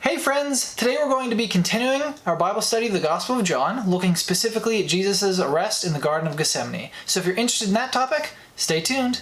Hey friends! Today we're going to be continuing our Bible study of the Gospel of John, looking specifically at Jesus' arrest in the Garden of Gethsemane. So if you're interested in that topic, stay tuned.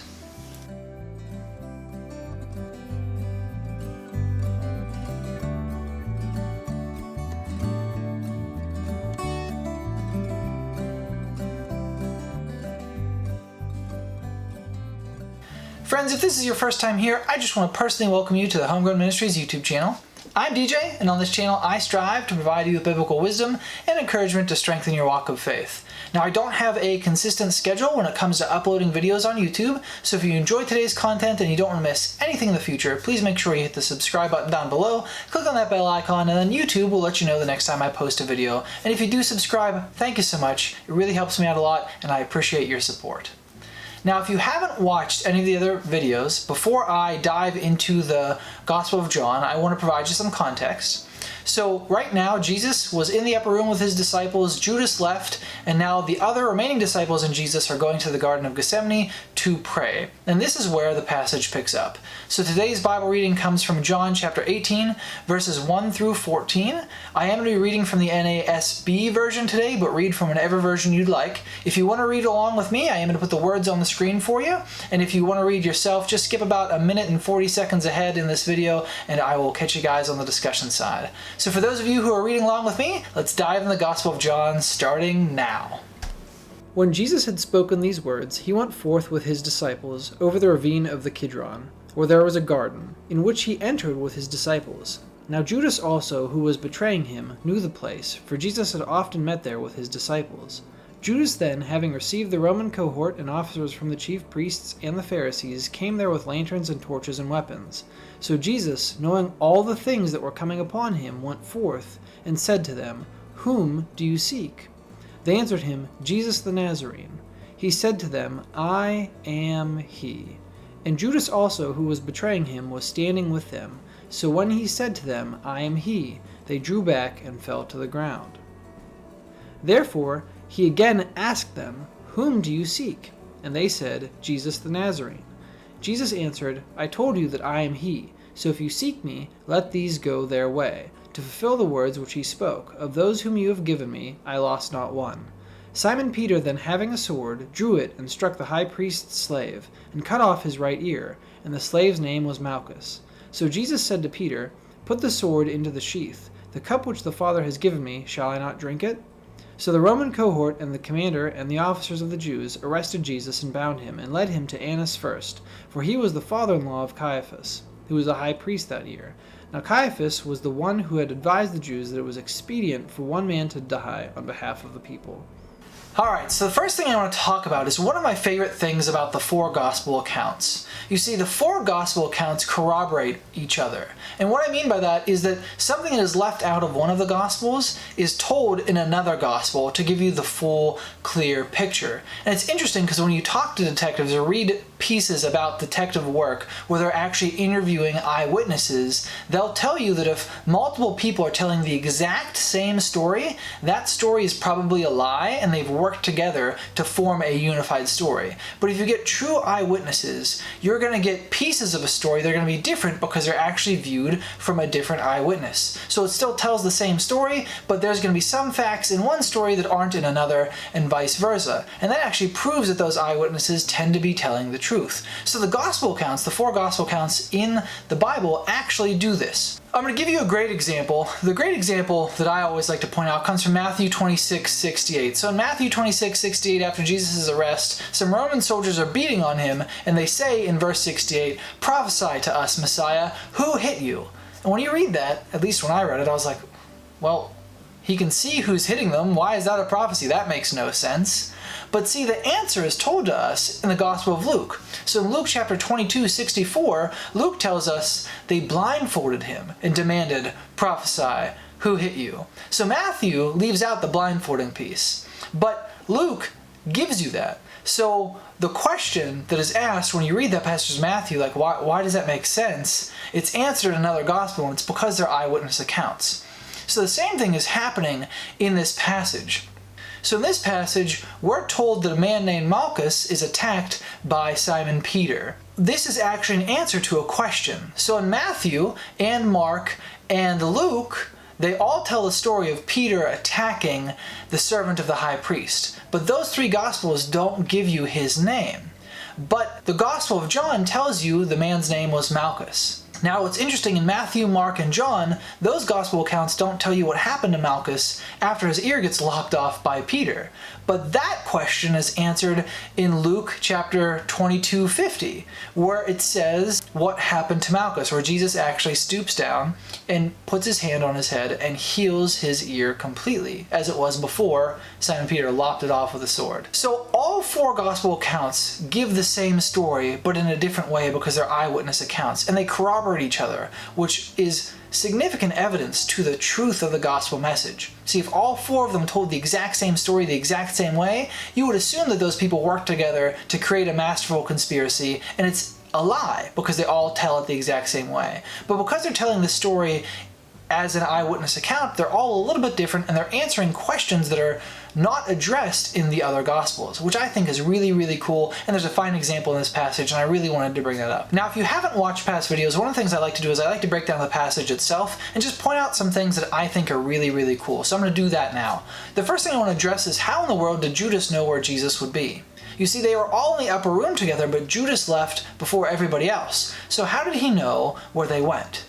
Friends, if this is your first time here, I just want to personally welcome you to the HomeGrown Ministries YouTube channel. I'm DJ, and on this channel I strive to provide you with biblical wisdom and encouragement to strengthen your walk of faith. Now, I don't have a consistent schedule when it comes to uploading videos on YouTube, so if you enjoy today's content and you don't want to miss anything in the future, please make sure you hit the subscribe button down below, click on that bell icon, and then YouTube will let you know the next time I post a video. And if you do subscribe, thank you so much. It really helps me out a lot, and I appreciate your support. Now, if you haven't watched any of the other videos, before I dive into the Gospel of John, I want to provide you some context. So right now, Jesus was in the upper room with his disciples, Judas left, and now the other remaining disciples and Jesus are going to the Garden of Gethsemane to pray. And this is where the passage picks up. So today's Bible reading comes from John chapter 18, verses 1 through 14. I am going to be reading from the NASB version today, but read from whatever version you'd like. If you want to read along with me, I am going to put the words on the screen for you. And if you want to read yourself, just skip about a minute and 40 seconds ahead in this video, and I will catch you guys on the discussion side. So for those of you who are reading along with me, let's dive in the Gospel of John, starting now. When Jesus had spoken these words, he went forth with his disciples over the ravine of the Kidron, where there was a garden, in which he entered with his disciples. Now Judas also, who was betraying him, knew the place, for Jesus had often met there with his disciples. Judas then, having received the Roman cohort and officers from the chief priests and the Pharisees, came there with lanterns and torches and weapons. So Jesus, knowing all the things that were coming upon him, went forth, and said to them, "Whom do you seek?" They answered him, "Jesus the Nazarene." He said to them, "I am he." And Judas also, who was betraying him, was standing with them. So when he said to them, "I am he," they drew back and fell to the ground. Therefore he again asked them, "Whom do you seek?" And they said, "Jesus the Nazarene." Jesus answered, "I told you that I am he. So if you seek me, let these go their way, to fulfill the words which he spoke. Of those whom you have given me, I lost not one." Simon Peter then, having a sword, drew it and struck the high priest's slave, and cut off his right ear, and the slave's name was Malchus. So Jesus said to Peter, "Put the sword into the sheath. The cup which the Father has given me, shall I not drink it?" So the Roman cohort and the commander and the officers of the Jews arrested Jesus and bound him, and led him to Annas first, for he was the father-in-law of Caiaphas, who was a high priest that year. Now Caiaphas was the one who had advised the Jews that it was expedient for one man to die on behalf of the people. Alright, so the first thing I want to talk about is one of my favorite things about the four gospel accounts. You see, the four gospel accounts corroborate each other. And what I mean by that is that something that is left out of one of the gospels is told in another gospel to give you the full, clear picture. And it's interesting because when you talk to detectives or read pieces about detective work where they're actually interviewing eyewitnesses, they'll tell you that if multiple people are telling the exact same story, that story is probably a lie and they've worked together to form a unified story. But if you get true eyewitnesses, you're going to get pieces of a story that are going to be different because they're actually viewed from a different eyewitness. So it still tells the same story, but there's going to be some facts in one story that aren't in another, and vice versa. And that actually proves that those eyewitnesses tend to be telling the truth. So the gospel accounts, the four gospel accounts in the Bible, actually do this. I'm going to give you a great example. The great example that I always like to point out comes from Matthew 26:68. So in Matthew 26:68, after Jesus' arrest, some Roman soldiers are beating on him, and they say in verse 68, "Prophesy to us, Messiah, who hit you?" And when you read that, at least when I read it, I was like, well, he can see who's hitting them. Why is that a prophecy? That makes no sense. But see, the answer is told to us in the Gospel of Luke. So in Luke chapter 22:64, Luke tells us they blindfolded him and demanded, "Prophesy, who hit you?" So Matthew leaves out the blindfolding piece, but Luke gives you that. So the question that is asked when you read that passage of Matthew, like why does that make sense? It's answered in another gospel, and it's because they're eyewitness accounts. So the same thing is happening in this passage. So in this passage, we're told that a man named Malchus is attacked by Simon Peter. This is actually an answer to a question. So in Matthew and Mark and Luke, they all tell the story of Peter attacking the servant of the high priest. But those three Gospels don't give you his name. But the Gospel of John tells you the man's name was Malchus. Now, what's interesting, in Matthew, Mark, and John, those gospel accounts don't tell you what happened to Malchus after his ear gets lopped off by Peter. But that question is answered in Luke chapter 22:50, where it says what happened to Malchus, where Jesus actually stoops down and puts his hand on his head and heals his ear completely, as it was before Simon Peter lopped it off with a sword. So all four gospel accounts give the same story, but in a different way because they're eyewitness accounts, and they corroborate each other, which is significant evidence to the truth of the gospel message. See, if all four of them told the exact same story the exact same way, you would assume that those people worked together to create a masterful conspiracy, and it's a lie because they all tell it the exact same way. But because they're telling the story as an eyewitness account, they're all a little bit different, and they're answering questions that are not addressed in the other Gospels, which I think is really, really cool, and there's a fine example in this passage, and I really wanted to bring that up. Now, if you haven't watched past videos, one of the things I like to do is I like to break down the passage itself and just point out some things that I think are really, really cool. So I'm going to do that now. The first thing I want to address is, how in the world did Judas know where Jesus would be? You see, they were all in the upper room together, but Judas left before everybody else. So how did he know where they went?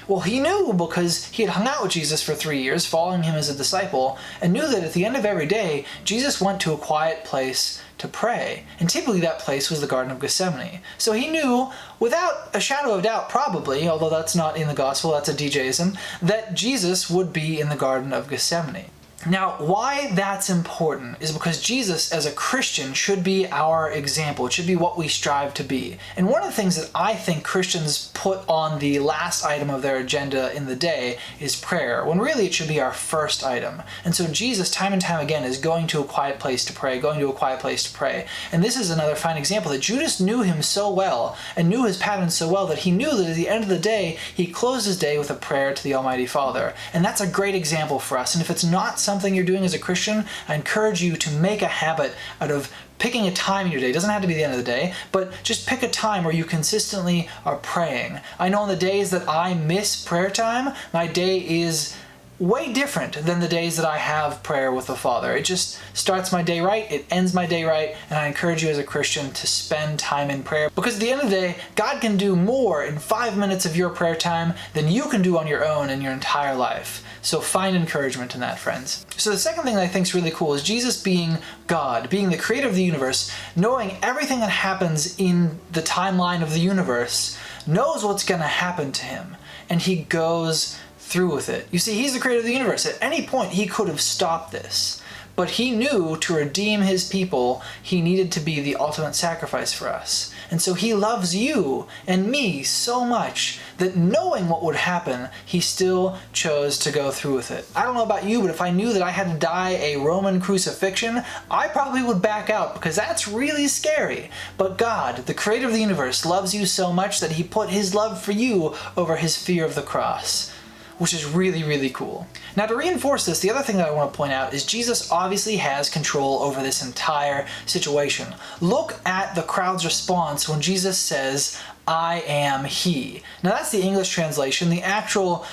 Well, he knew because he had hung out with Jesus for 3 years, following him as a disciple, and knew that at the end of every day, Jesus went to a quiet place to pray. And typically that place was the Garden of Gethsemane. So he knew, without a shadow of doubt probably, although that's not in the gospel, that's a DJism, that Jesus would be in the Garden of Gethsemane. Now, why that's important is because Jesus, as a Christian, should be our example. It should be what we strive to be. And one of the things that I think Christians put on the last item of their agenda in the day is prayer, when really it should be our first item. And so Jesus, time and time again, is going to a quiet place to pray, going to a quiet place to pray. And this is another fine example that Judas knew him so well and knew his patterns so well that he knew that at the end of the day, he closed his day with a prayer to the Almighty Father. And that's a great example for us. And if it's not something you're doing as a Christian, I encourage you to make a habit out of picking a time in your day. It doesn't have to be the end of the day, but just pick a time where you consistently are praying. I know on the days that I miss prayer time, my day is way different than the days that I have prayer with the Father. It just starts my day right, it ends my day right, and I encourage you as a Christian to spend time in prayer, because at the end of the day, God can do more in 5 minutes of your prayer time than you can do on your own in your entire life. So find encouragement in that, friends. So the second thing that I think is really cool is Jesus being God, being the creator of the universe, knowing everything that happens in the timeline of the universe, knows what's going to happen to him, and he goes through with it. You see, he's the creator of the universe. At any point, he could have stopped this. But he knew to redeem his people, he needed to be the ultimate sacrifice for us. And so he loves you and me so much that knowing what would happen, he still chose to go through with it. I don't know about you, but if I knew that I had to die a Roman crucifixion, I probably would back out, because that's really scary. But God, the creator of the universe, loves you so much that he put his love for you over his fear of the cross, which is really, really cool. Now, to reinforce this, the other thing that I want to point out is Jesus obviously has control over this entire situation. Look at the crowd's response when Jesus says, "I am he." Now, that's the English translation. The actual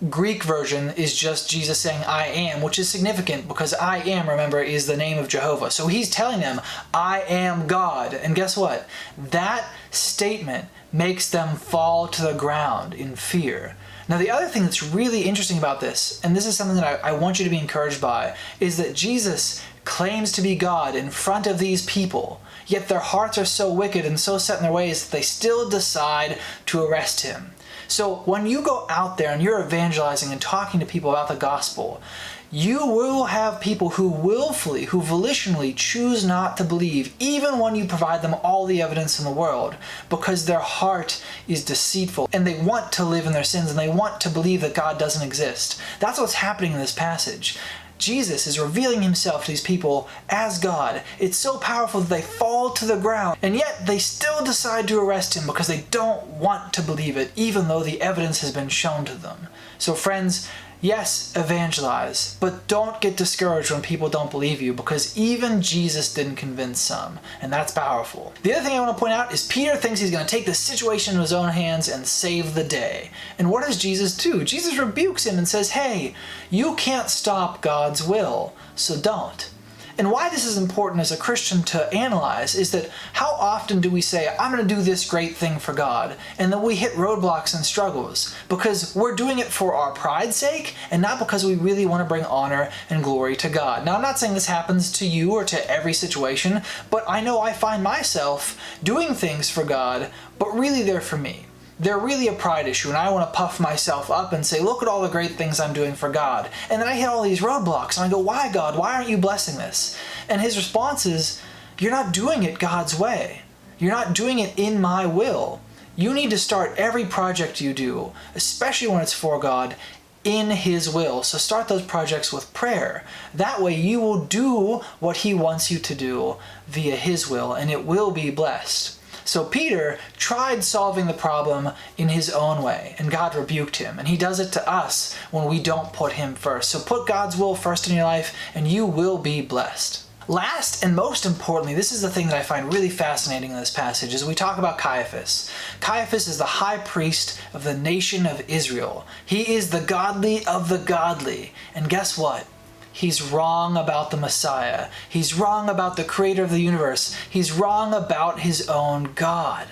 Greek version is just Jesus saying, "I am," which is significant because I am, remember, is the name of Jehovah. So he's telling them, "I am God." And guess what? That statement makes them fall to the ground in fear. Now, the other thing that's really interesting about this, and this is something that I want you to be encouraged by, is that Jesus claims to be God in front of these people, yet their hearts are so wicked and so set in their ways that they still decide to arrest him. So when you go out there and you're evangelizing and talking to people about the gospel, you will have people who willfully, who volitionally choose not to believe, even when you provide them all the evidence in the world, because their heart is deceitful and they want to live in their sins and they want to believe that God doesn't exist. That's what's happening in this passage. Jesus is revealing himself to these people as God. It's so powerful that they fall to the ground, and yet they still decide to arrest him because they don't want to believe it, even though the evidence has been shown to them. So friends, Yes, evangelize, but don't get discouraged when people don't believe you, because even Jesus didn't convince some, and that's powerful. The other thing I want to point out is Peter thinks he's going to take the situation in his own hands and save the day. And what does Jesus do? Jesus rebukes him and says, hey, you can't stop God's will, so don't. And why this is important as a Christian to analyze is that how often do we say, I'm going to do this great thing for God, and then we hit roadblocks and struggles because we're doing it for our pride's sake and not because we really want to bring honor and glory to God. Now, I'm not saying this happens to you or to every situation, but I know I find myself doing things for God, but really they're for me. They're really a pride issue, and I want to puff myself up and say, look at all the great things I'm doing for God. And then I hit all these roadblocks, and I go, why, God? Why aren't you blessing this? And his response is, you're not doing it God's way. You're not doing it in my will. You need to start every project you do, especially when it's for God, in his will. So start those projects with prayer. That way you will do what he wants you to do via his will, and it will be blessed. So Peter tried solving the problem in his own way, and God rebuked him. And he does it to us when we don't put him first. So put God's will first in your life, and you will be blessed. Last and most importantly, this is the thing that I find really fascinating in this passage, is we talk about Caiaphas. Caiaphas is the high priest of the nation of Israel. He is the godly of the godly. And guess what? He's wrong about the Messiah. He's wrong about the creator of the universe. He's wrong about his own God.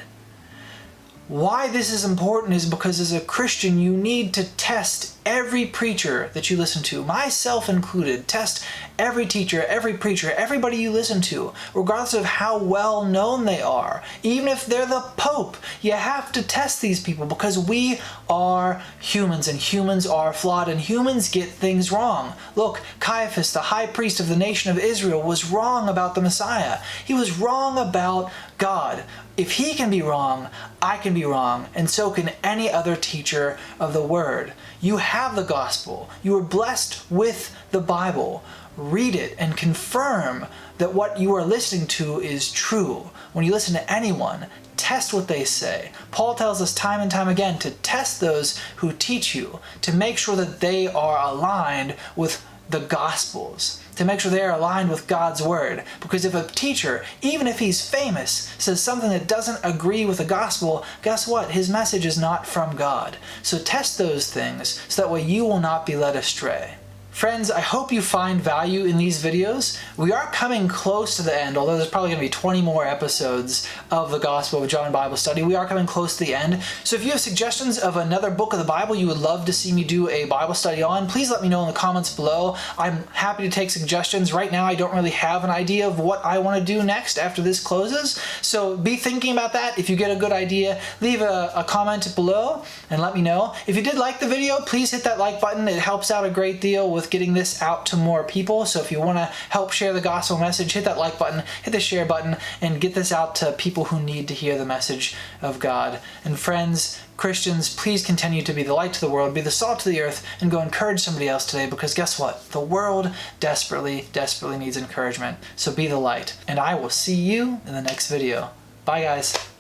Why this is important is because as a Christian, you need to test every preacher that you listen to, myself included. Test every teacher, every preacher, everybody you listen to, regardless of how well known they are. Even if they're the Pope, you have to test these people because we are humans, and humans are flawed, and humans get things wrong. Look, Caiaphas, the high priest of the nation of Israel, was wrong about the Messiah. He was wrong about God. If he can be wrong, I can be wrong, and so can any other teacher of the word. You have the gospel. You are blessed with the Bible. Read it and confirm that what you are listening to is true. When you listen to anyone, test what they say. Paul tells us time and time again to test those who teach you, to make sure that they are aligned with the Gospels, to make sure they are aligned with God's Word. Because if a teacher, even if he's famous, says something that doesn't agree with the Gospel, guess what? His message is not from God. So test those things so that way you will not be led astray. Friends, I hope you find value in these videos. We are coming close to the end, although there's probably going to be 20 more episodes of the Gospel of John Bible Study. We are coming close to the end. So if you have suggestions of another book of the Bible you would love to see me do a Bible study on, please let me know in the comments below. I'm happy to take suggestions. Right now, I don't really have an idea of what I want to do next after this closes. So be thinking about that. If you get a good idea, leave a comment below and let me know. If you did like the video, please hit that like button. It helps out a great deal with getting this out to more people. So if you want to help share the gospel message, hit that like button, hit the share button, and get this out to people who need to hear the message of God. And friends, Christians, please continue to be the light to the world, be the salt to the earth, and go encourage somebody else today, because guess what? The world desperately, desperately needs encouragement. So be the light. And I will see you in the next video. Bye, guys.